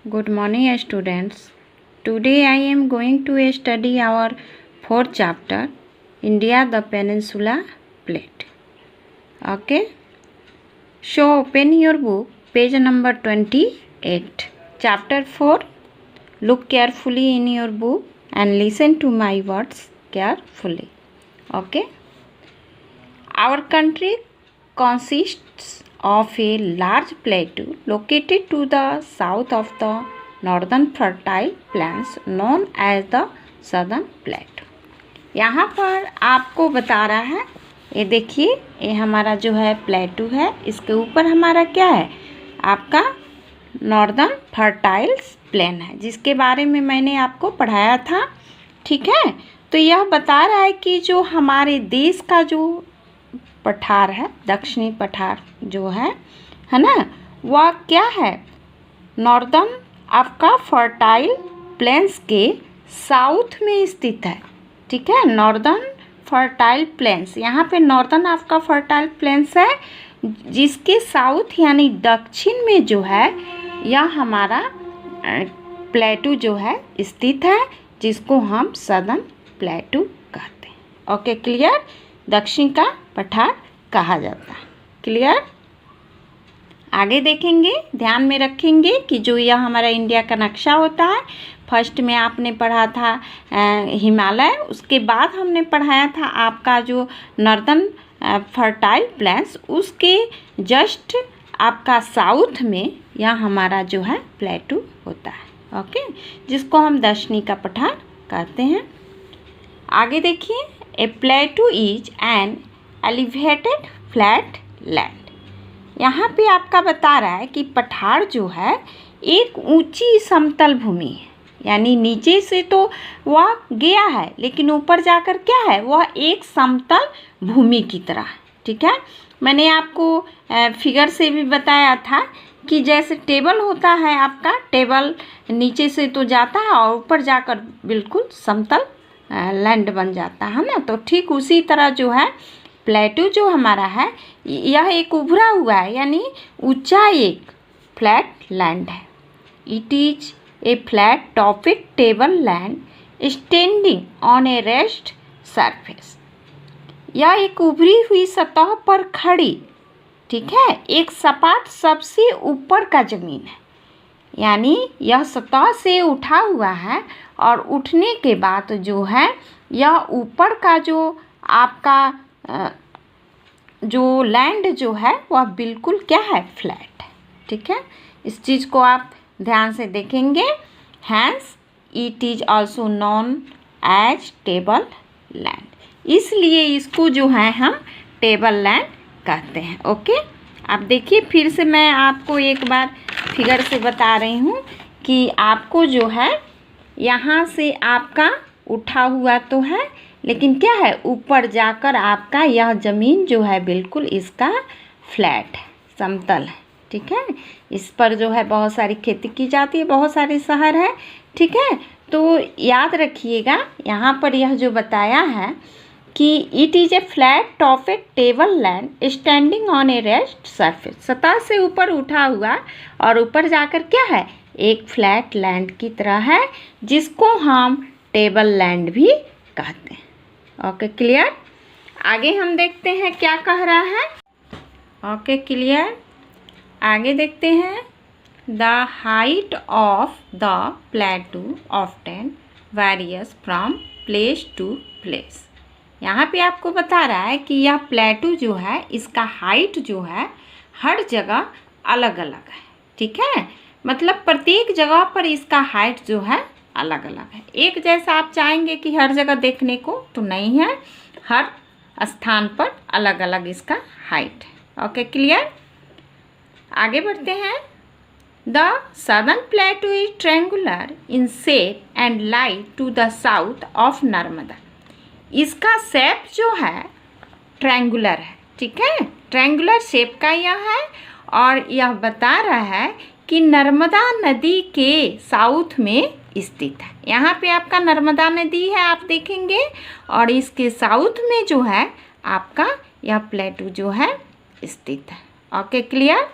Good morning, students. Today I am going to study our fourth chapter, India, the Peninsula Plate. Okay. So open your book, page number 28, chapter 4. Look carefully in your book and listen to my words carefully. Okay. Our country consists of a large plateau located to the south of the northern fertile plains known as the southern plateau. यहाँ पर आपको बता रहा है, ये देखिए, ये हमारा जो है प्लेटू है, इसके ऊपर हमारा क्या है, आपका नॉर्दर्न फर्टाइल प्लेन है, जिसके बारे में मैंने आपको पढ़ाया था. ठीक है. तो यह बता रहा है कि जो हमारे देश का जो पठार है, दक्षिणी पठार जो है ना, वह क्या है, नॉर्दर्न आपका फर्टाइल प्लेन्स के साउथ में स्थित है. ठीक है. नॉर्दर्न फर्टाइल प्लेन्स, यहाँ पे नॉर्दर्न आपका फर्टाइल प्लेन्स है, जिसके साउथ यानी दक्षिण में जो है यह हमारा प्लेटू जो है स्थित है, जिसको हम सदर्न प्लेटू कहते हैं. Okay, clear. दक्षिण का पठार कहा जाता है. क्लियर. आगे देखेंगे, ध्यान में रखेंगे कि जो यह हमारा इंडिया का नक्शा होता है, फर्स्ट में आपने पढ़ा था हिमालय, उसके बाद हमने पढ़ाया था आपका जो नॉर्दर्न फर्टाइल प्लेन्स, उसके जस्ट आपका साउथ में यह हमारा जो है प्लेटू होता है. ओके, जिसको हम दक्षिणी का पठार कहते हैं. आगे देखिए, a plateau is an elevated flat land. यहाँ पे आपका बता रहा है कि पठार जो है एक ऊंची समतल भूमि है, यानी नीचे से तो वह गया है, लेकिन ऊपर जाकर क्या है, वह एक समतल भूमि की तरह है. ठीक है. मैंने आपको फिगर से भी बताया था कि जैसे टेबल होता है, आपका टेबल नीचे से तो जाता है और ऊपर जाकर बिल्कुल समतल लैंड बन जाता है ना. तो ठीक उसी तरह जो है प्लेटू जो हमारा है, यह एक उभरा हुआ है, यानी ऊंचा एक फ्लैट लैंड है. It is a flat topic table land standing on A rest surface. यह एक उभरी हुई सतह पर खड़ी, ठीक है, एक सपाट सबसे ऊपर का जमीन है, यानी यह सतह से उठा हुआ है और उठने के बाद जो है यह ऊपर का जो आपका जो लैंड जो है वह बिल्कुल क्या है, फ्लैट है. ठीक है. इस चीज़ को आप ध्यान से देखेंगे. Hence it is also known as table land, इसलिए इसको जो है हम टेबल लैंड कहते हैं. ओके. अब देखिए, फिर से मैं आपको एक बार फिगर से बता रही हूँ कि आपको जो है यहाँ से आपका उठा हुआ तो है, लेकिन क्या है, ऊपर जाकर आपका यह ज़मीन जो है बिल्कुल इसका फ्लैट है, समतल है. ठीक है. इस पर जो है बहुत सारी खेती की जाती है, बहुत सारे शहर है. ठीक है. तो याद रखिएगा, यहाँ पर यह जो बताया है कि it is a flat topic table land standing on A rest surface, सतह से ऊपर उठा हुआ और ऊपर जाकर क्या है, एक फ्लैट लैंड की तरह है, जिसको हम टेबल लैंड भी कहते हैं. Okay, clear. आगे हम देखते हैं क्या कह रहा है. Okay, clear. आगे देखते हैं. The height of the plateau often varies from place to place. यहाँ पे आपको बता रहा है कि यह प्लेटू जो है, इसका हाइट जो है हर जगह अलग अलग है. ठीक है. मतलब प्रत्येक जगह पर इसका हाइट जो है अलग अलग है. एक जैसा आप चाहेंगे कि हर जगह देखने को तो नहीं है, हर स्थान पर अलग अलग इसका हाइट है. Okay, clear. आगे बढ़ते हैं. The southern plateau is triangular in shape and lie to the south of Narmada. इसका शेप जो है ट्रायंगुलर है. ठीक है. ट्रायंगुलर शेप का यह है और यह बता रहा है कि नर्मदा नदी के साउथ में स्थित है. यहाँ पे आपका नर्मदा नदी है, आप देखेंगे, और इसके साउथ में जो है आपका यह प्लेटू जो है स्थित है. Okay, clear.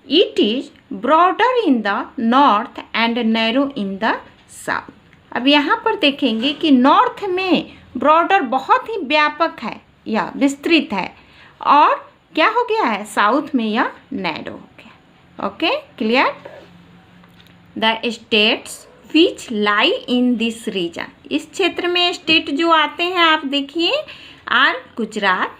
It is broader in the north and narrow in the south. अब यहाँ पर देखेंगे कि नॉर्थ में ब्रॉडर बहुत ही व्यापक है या विस्तृत है, और क्या हो गया है, साउथ में यह नैरो हो गया। Okay, clear. The states which lie in this region, इस क्षेत्र में स्टेट जो आते हैं आप देखिए आर गुजरात,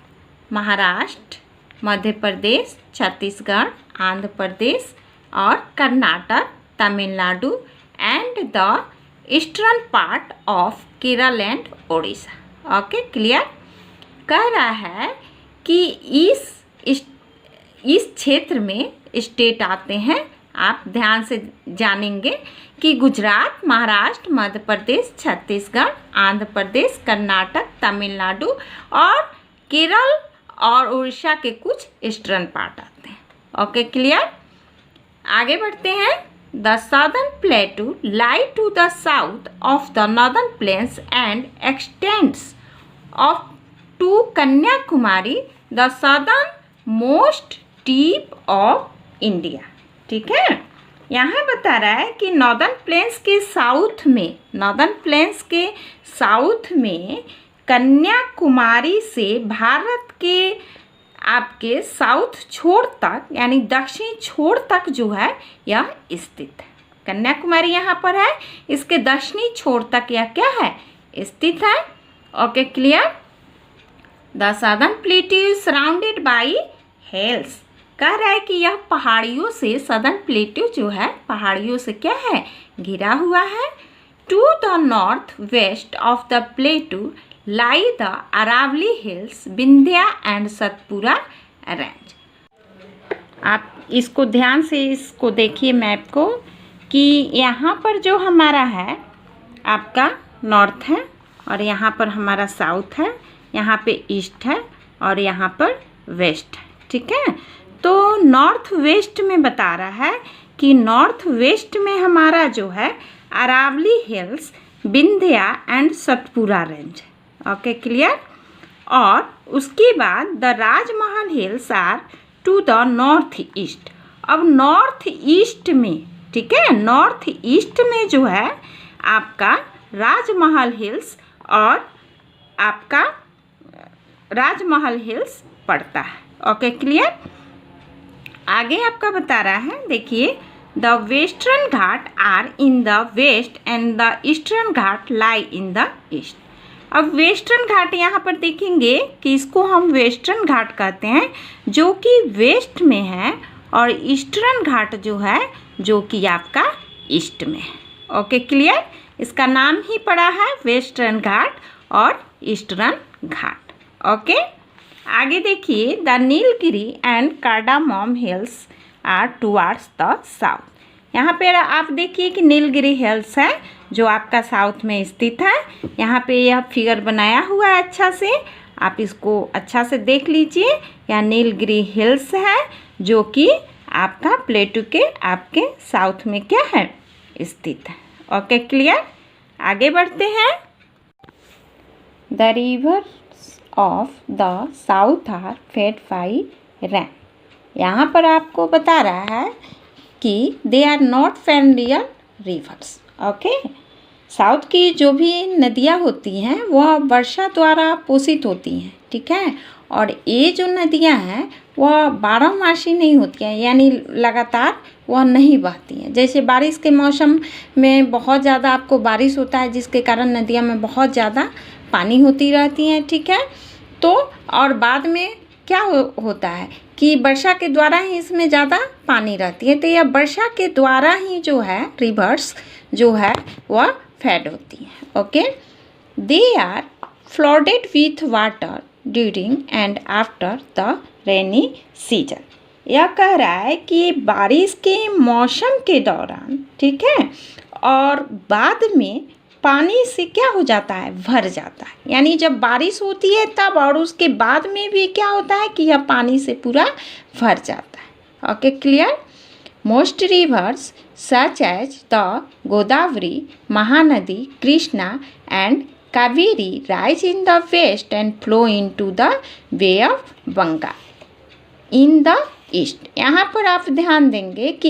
महाराष्ट्र, मध्य प्रदेश, छत्तीसगढ़, आंध्र प्रदेश और Karnataka, Tamil Nadu and the eastern part of Kerala and Odisha. Okay, clear. कह रहा है कि इस क्षेत्र में स्टेट आते हैं, आप ध्यान से जानेंगे कि गुजरात, महाराष्ट्र, मध्य प्रदेश, छत्तीसगढ़, आंध्र प्रदेश, कर्नाटक, तमिलनाडु और केरल और उड़ीसा के कुछ ईस्टर्न पार्ट आते हैं। Okay, clear. आगे बढ़ते हैं। The southern plateau lie to the south of the northern plains and extends off to Kanyakumari, the southern most tip of India. ठीक है, यहाँ बता रहा है कि नॉर्दर्न प्लेन्स के साउथ में कन्याकुमारी से भारत के आपके साउथ छोर तक यानी दक्षिणी छोर तक जो है यह स्थित है। कन्याकुमारी यहाँ पर है, इसके दक्षिणी छोर तक यह क्या है, स्थित है। Okay, clear. The southern plateau is surrounded by hills, कह रहा है कि यह पहाड़ियों से, सदर्न प्लेटू जो है पहाड़ियों से क्या है, घिरा हुआ है। To the north west of the plateau lie the Aravalli hills, Vindhya and Satpura range. आप इसको ध्यान से इसको देखिए मैप को कि यहाँ पर जो हमारा है आपका नॉर्थ है और यहाँ पर हमारा साउथ है, यहाँ पे ईस्ट है और यहाँ पर वेस्ट है। ठीक है, तो नॉर्थ वेस्ट में बता रहा है कि नॉर्थ वेस्ट में हमारा जो है Aravalli hills, Vindhya and Satpura range. Okay, clear. और उसके बाद the Rajmahal hills are to the north east. अब नॉर्थ ईस्ट में, ठीक है, नॉर्थ ईस्ट में जो है आपका राजमहल हिल्स और आपका राजमहल हिल्स पड़ता है। Okay, clear. आगे आपका बता रहा है, देखिए the western ghat are in the west and the eastern ghat lie in the east. अब वेस्टर्न घाट यहाँ पर देखेंगे कि इसको हम वेस्टर्न घाट कहते हैं जो कि वेस्ट में है, और ईस्टर्न घाट जो है जो कि आपका ईस्ट में है। Okay, clear. इसका नाम ही पड़ा है वेस्टर्न घाट और ईस्टर्न घाट। ओके, आगे देखिए the Nilgiri and cardamom hills are towards the south. यहाँ पे आप देखिए कि नीलगिरी हिल्स है जो आपका साउथ में स्थित है। यहाँ पे यह फिगर बनाया हुआ है अच्छा से, आप इसको अच्छा से देख लीजिए। यह नीलगिरी हिल्स है जो कि आपका प्लेटू के आपके साउथ में क्या है, स्थित है। Okay, clear. आगे बढ़ते हैं। The river of the south are fed by rain. यहाँ पर आपको बता रहा है कि they are not perennial rivers. Okay, south की जो भी नदियाँ होती हैं वह वर्षा द्वारा पोषित होती हैं। ठीक है, और ये जो नदियाँ हैं वह बारहमासी नहीं होती हैं, यानी लगातार वह नहीं बहती हैं। जैसे बारिश के मौसम में बहुत ज़्यादा आपको बारिश होता है जिसके कारण नदियाँ में बहुत ज़्यादा पानी होती रहती हैं। ठीक है, तो और बाद में क्या होता है कि वर्षा के द्वारा ही इसमें ज़्यादा पानी रहती है, तो यह वर्षा के द्वारा ही जो है रिवर्स जो है वह फेड होती है। Okay, they are flooded with water during and after the rainy season. यह कह रहा है कि बारिश के मौसम के दौरान, ठीक है, और बाद में पानी से क्या हो जाता है, भर जाता है। यानी जब बारिश होती है तब, और उसके बाद में भी क्या होता है कि यह पानी से पूरा भर जाता है। Okay, clear. Most rivers such as the Godavari, Mahanadi, Krishna and Kaveri rise in the west and flow into the bay of Bengal in the east. यहाँ पर आप ध्यान देंगे कि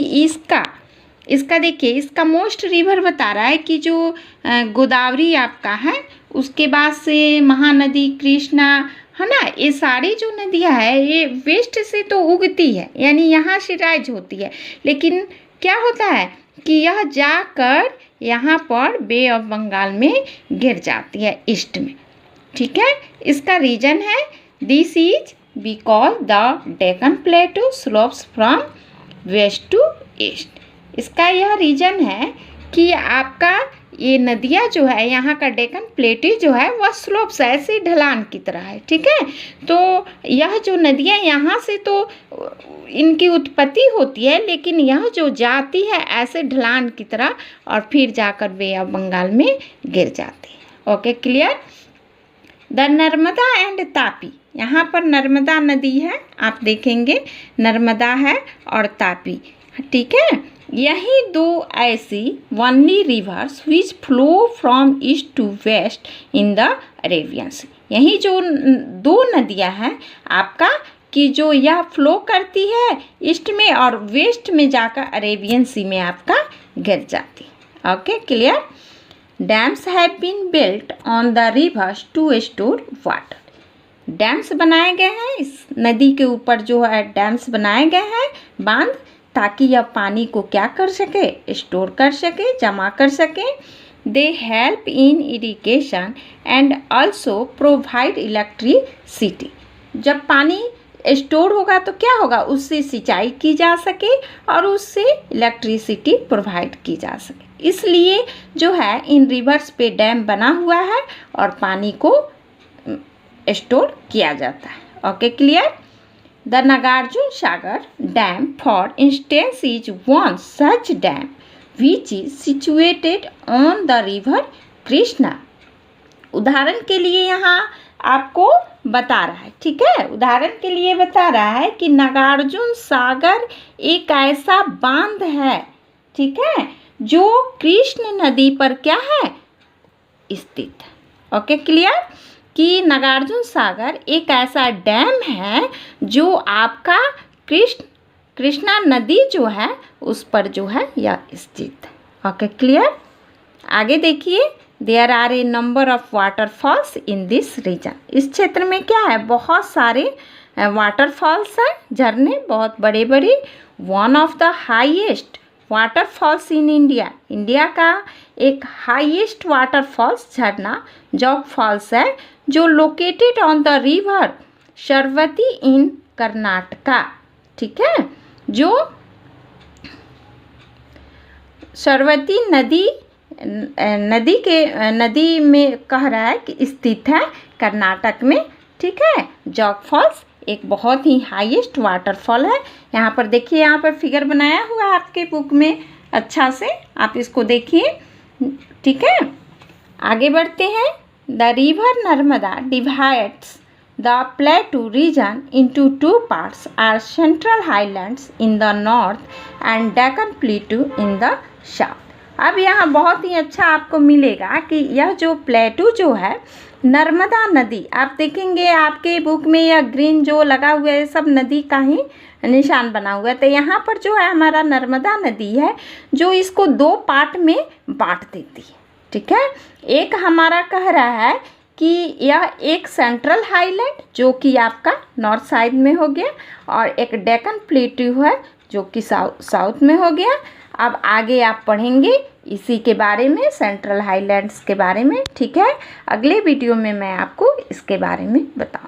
इसका देखिए, इसका मोस्ट रिवर बता रहा है कि जो गोदावरी आपका है, उसके बाद से महानदी, कृष्णा, है ना, ये सारी जो नदियाँ है ये वेस्ट से तो उगती है, यानी यहाँ से राइज होती है, लेकिन क्या होता है कि यह जाकर यहाँ पर बे ऑफ बंगाल में गिर जाती है ईस्ट में। ठीक है, इसका रीजन है this is because the Deccan plateau slopes from west to east. इसका यह रीजन है कि आपका ये नदियाँ जो है, यहाँ का डेक्कन प्लेटू जो है वह स्लोप्स ऐसे ढलान की तरह है। ठीक है, तो यह जो नदियाँ यहाँ से तो इनकी उत्पत्ति होती है, लेकिन यह जो जाती है ऐसे ढलान की तरह और फिर जाकर बे ऑफ बंगाल में गिर जाती है। Okay, clear. The Narmada and Tapi, यहाँ पर नर्मदा नदी है, आप देखेंगे नर्मदा है और तापी। ठीक है, यही दो ऐसी only rivers which flow from east to west in the Arabian sea. यही जो दो नदियाँ हैं आपका कि जो यह फ्लो करती है ईस्ट में और वेस्ट में जाकर अरेबियन सी में आपका गिर जाती है। Okay, clear. Dams have been built on the rivers to store water. Dams बनाए गए हैं, इस नदी के ऊपर जो है डैम्स बनाए गए हैं, बांध, ताकि यह पानी को क्या कर सके, स्टोर कर सके, जमा कर सके। They help in irrigation and also provide electricity. जब पानी स्टोर होगा तो क्या होगा, उससे सिंचाई की जा सके और उससे इलेक्ट्रिसिटी प्रोवाइड की जा सके। इसलिए जो है इन रिवर्स पे डैम बना हुआ है और पानी को स्टोर किया जाता है। Okay, clear. The Nagarjuna Sagar dam for instance is one such dam which is situated on the river Krishna. उदाहरण के लिए यहाँ आपको बता रहा है, ठीक है, उदाहरण के लिए बता रहा है कि नागार्जुन सागर एक ऐसा बांध है, ठीक है, जो कृष्ण नदी पर क्या है, स्थित है। ओके, क्लियर, कि नागार्जुन सागर एक ऐसा डैम है जो आपका कृष्णा नदी जो है उस पर जो है यह स्थित है। Okay, clear. आगे देखिए, there are a number of waterfalls in this region. इस क्षेत्र में क्या है, बहुत सारे वाटरफॉल्स हैं, झरने बहुत बड़े बड़े। One of the highest waterfalls in India, India का एक हाईएस्ट वाटरफॉल्स झरना जोग फॉल्स है, जो located on the river Sharavati in Karnataka. ठीक है, जो शरवती नदी में कह रहा है कि स्थित है कर्नाटक में। ठीक है, जोग फॉल्स एक बहुत ही हाईएस्ट वाटरफॉल है। यहाँ पर देखिए, यहाँ पर फिगर बनाया हुआ है आपके बुक में, अच्छा से आप इसको देखिए। ठीक है, आगे बढ़ते हैं। The river Narmada divides the plateau region into two parts are central highlands in the north and Deccan plateau in the south. अब यहाँ बहुत ही अच्छा आपको मिलेगा कि यह जो प्लेटू जो है नर्मदा नदी, आप देखेंगे आपके बुक में यह ग्रीन जो लगा हुआ है सब नदी का ही निशान बना हुआ है। तो यहाँ पर जो है हमारा नर्मदा नदी है जो इसको दो पार्ट में बांट देती है। ठीक है, एक हमारा कह रहा है कि यह एक सेंट्रल हाईलैंड जो कि आपका नॉर्थ साइड में हो गया और एक डेक्कन प्लेटू है जो कि साउथ में हो गया। अब आगे आप पढ़ेंगे इसी के बारे में, सेंट्रल हाईलैंड्स के बारे में। ठीक है, अगले वीडियो में मैं आपको इसके बारे में बताऊँ।